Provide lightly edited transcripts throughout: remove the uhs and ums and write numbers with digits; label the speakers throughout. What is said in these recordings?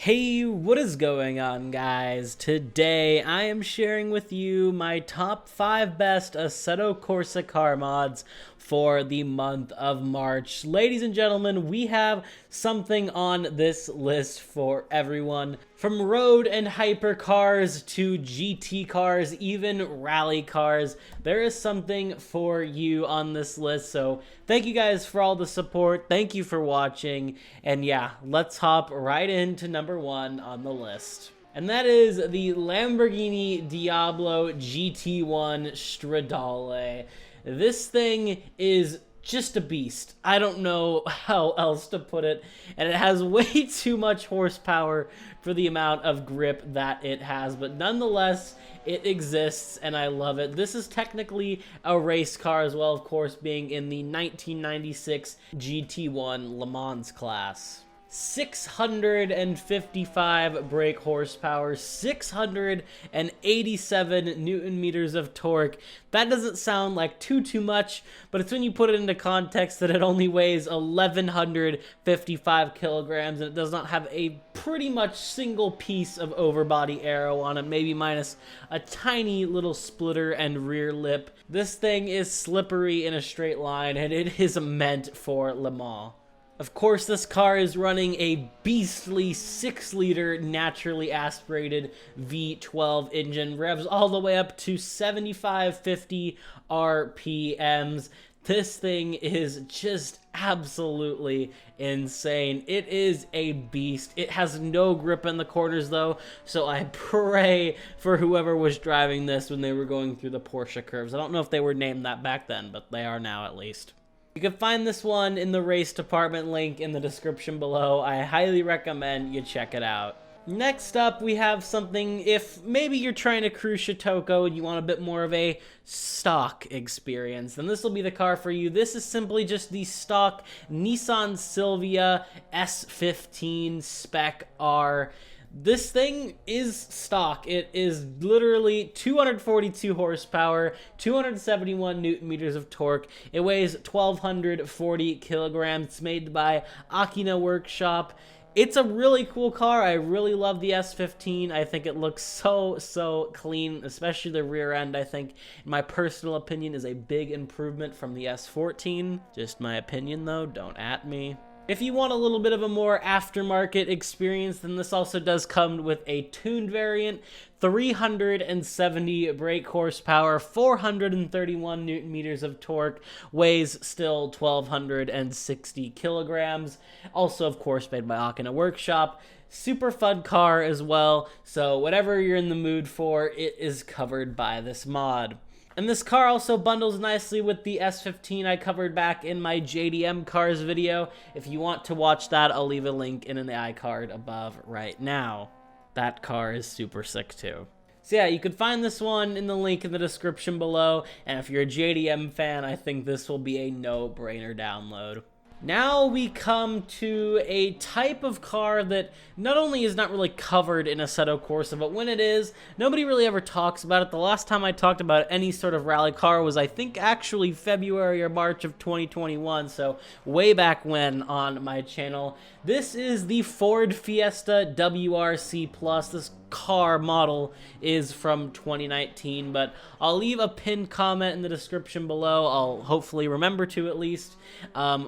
Speaker 1: Hey, what is going on, guys? Today I am sharing with you my top 5 best Assetto Corsa car mods for the month of March. Ladies and gentlemen, we have something on this list for everyone. From road and hyper cars to GT cars, even rally cars, there is something for you on this list. So thank you guys for all the support. Thank you for watching. And yeah, let's hop right into number 1 on the list. And that is the Lamborghini Diablo GT1 Stradale. This thing is just a beast. I don't know how else to put it. And it has way too much horsepower for the amount of grip that it has. But nonetheless, it exists and I love it. This is technically a race car as well, of course, being in the 1996 GT1 Le Mans class. 655 brake horsepower, 687 newton meters of torque. That doesn't sound like too much, but it's when you put it into context that it only weighs 1155 kilograms and it does not have a pretty much single piece of overbody aero on it, maybe minus a tiny little splitter and rear lip. This thing is slippery in a straight line and it is meant for Le Mans. Of course, this car is running a beastly 6-liter naturally aspirated V12 engine, revs all the way up to 7550 RPMs. This thing is just absolutely insane. It is a beast. It has no grip in the corners though, so I pray for whoever was driving this when they were going through the Porsche curves. I don't know if they were named that back then, but they are now at least. You can find this one in the race department, link in the description below. I highly recommend you check it out. Next up, we have something, if maybe you're trying to cruise Shitoko and you want a bit more of a stock experience, then this will be the car for you. This is simply just the stock Nissan Silvia S15 Spec R. This thing is stock. It is literally 242 horsepower, 271 newton meters of torque. It weighs 1,240 kilograms. It's made by Akina Workshop. It's a really cool car. I really love the S15. I think it looks so clean, especially the rear end. I think, in my personal opinion, is a big improvement from the S14. Just my opinion, though. Don't at me. If you want a little bit of a more aftermarket experience, then this also does come with a tuned variant, 370 brake horsepower, 431 newton meters of torque, weighs still 1,260 kilograms. Also, of course, made by Akina Workshop. Super fun car as well, so whatever you're in the mood for, it is covered by this mod. And this car also bundles nicely with the S15 I covered back in my JDM cars video. If you want to watch that, I'll leave a link in the iCard above right now. That car is super sick too. So yeah, you can find this one in the link in the description below. And if you're a JDM fan, I think this will be a no-brainer download. Now we come to a type of car that not only is not really covered in Assetto Corsa, but when it is, nobody really ever talks about it. The last time I talked about any sort of rally car was, I think, actually February or March of 2021, so way back when on my channel. This is the Ford Fiesta WRC Plus. This car model is from 2019, but I'll leave a pinned comment in the description below. I'll hopefully remember to at least,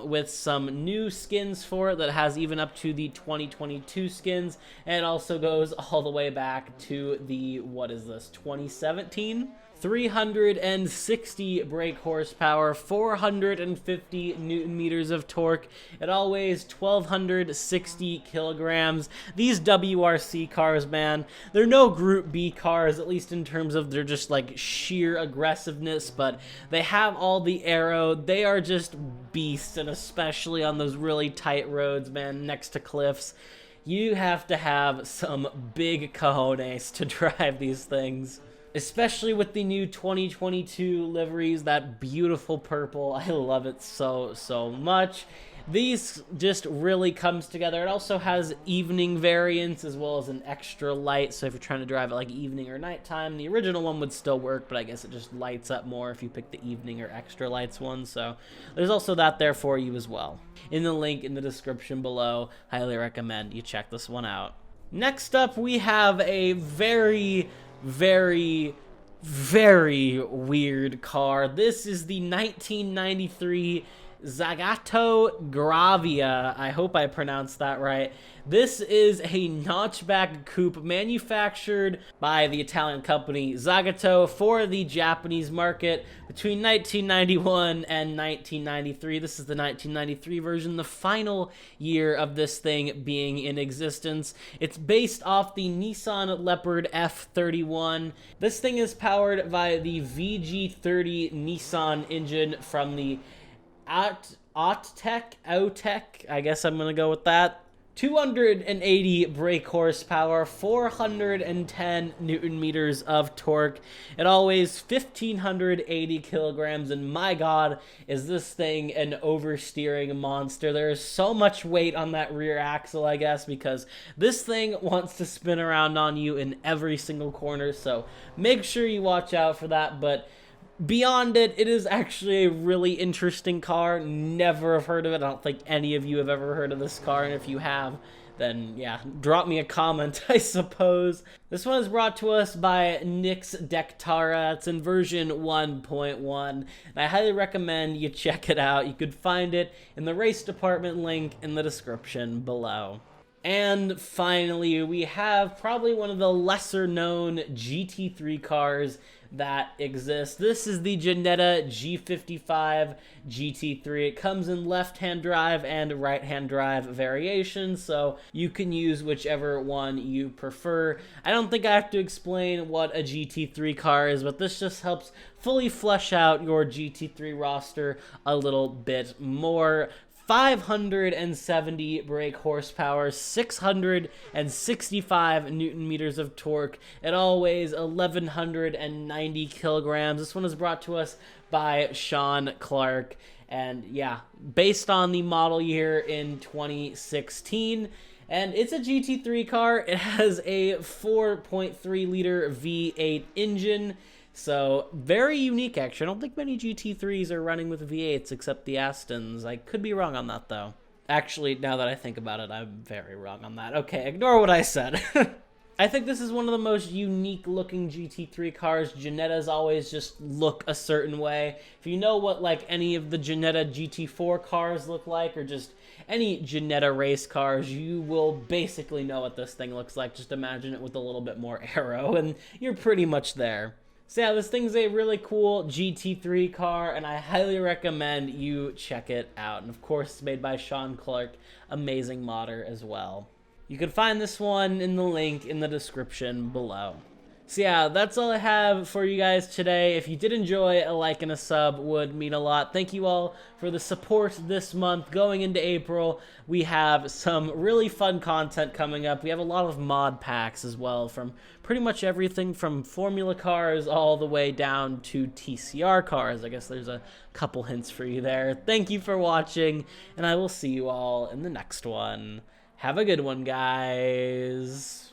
Speaker 1: with some new skins for it that has even up to the 2022 skins, and it also goes all the way back to the, what is this, 2017? 360 brake horsepower, 450 newton meters of torque. It all weighs 1,260 kilograms. These WRC cars, man, they're no Group B cars, at least in terms of their just like sheer aggressiveness, but they have all the aero. They are just beasts, and especially on those really tight roads, man, next to cliffs. You have to have some big cojones to drive these things. Especially with the new 2022 liveries, that beautiful purple. I love it so much. These just really comes together. It also has evening variants as well as an extra light, so if you're trying to drive it like evening or nighttime, the original one would still work, but I guess it just lights up more if you pick the evening or extra lights one, so there's also that there for you as well. In the link in the description below, highly recommend you check this one out. Next up, we have a very, very, very weird car. This is the 1993 Zagato Gravia. I hope I pronounced that right. This is a notchback coupe manufactured by the Italian company Zagato for the Japanese market between 1991 and 1993. This is the 1993 version, the final year of this thing being in existence. It's based off the Nissan Leopard F31. This thing is powered by the VG30 Nissan engine from the Auttech, I guess I'm gonna go with that. 280 brake horsepower, 410 newton meters of torque. It all weighs 1,580 kilograms, and my god, is this thing an oversteering monster. There is so much weight on that rear axle, I guess, because this thing wants to spin around on you in every single corner, so make sure you watch out for that. But beyond it, it is actually a really interesting car. Never have heard of it. I don't think any of you have ever heard of this car, and if you have, then yeah, drop me a comment, I suppose. This one is brought to us by Nix Dectara. It's in version 1.1, and I highly recommend you check it out. You could find it in the race department link in the description below. And finally, we have probably one of the lesser known GT3 cars that exist. This is the Geneta G55 GT3. It comes in left-hand drive and right-hand drive variations, so you can use whichever one you prefer. I don't think I have to explain what a GT3 car is, but this just helps fully flesh out your GT3 roster a little bit more. 570 brake horsepower, 665 newton meters of torque. It all weighs 1,190 kilograms. This one is brought to us by Sean Clark. And yeah, based on the model year in 2016. And it's a GT3 car. It has a 4.3 liter V8 engine. So, very unique, actually. I don't think many GT3s are running with V8s except the Astons. I could be wrong on that, though. Actually, now that I think about it, I'm very wrong on that. Okay, ignore what I said. I think this is one of the most unique-looking GT3 cars. Genetas always just look a certain way. If you know what, like, any of the Geneta GT4 cars look like, or just any Geneta race cars, you will basically know what this thing looks like. Just imagine it with a little bit more aero, and you're pretty much there. So yeah, this thing's a really cool GT3 car, and I highly recommend you check it out. And of course, it's made by Sean Clark, amazing modder as well. You can find this one in the link in the description below. So yeah, that's all I have for you guys today. If you did enjoy, a like and a sub would mean a lot. Thank you all for the support this month. Going into April, we have some really fun content coming up. We have a lot of mod packs as well, from pretty much everything from Formula cars all the way down to TCR cars. I guess there's a couple hints for you there. Thank you for watching, and I will see you all in the next one. Have a good one, guys.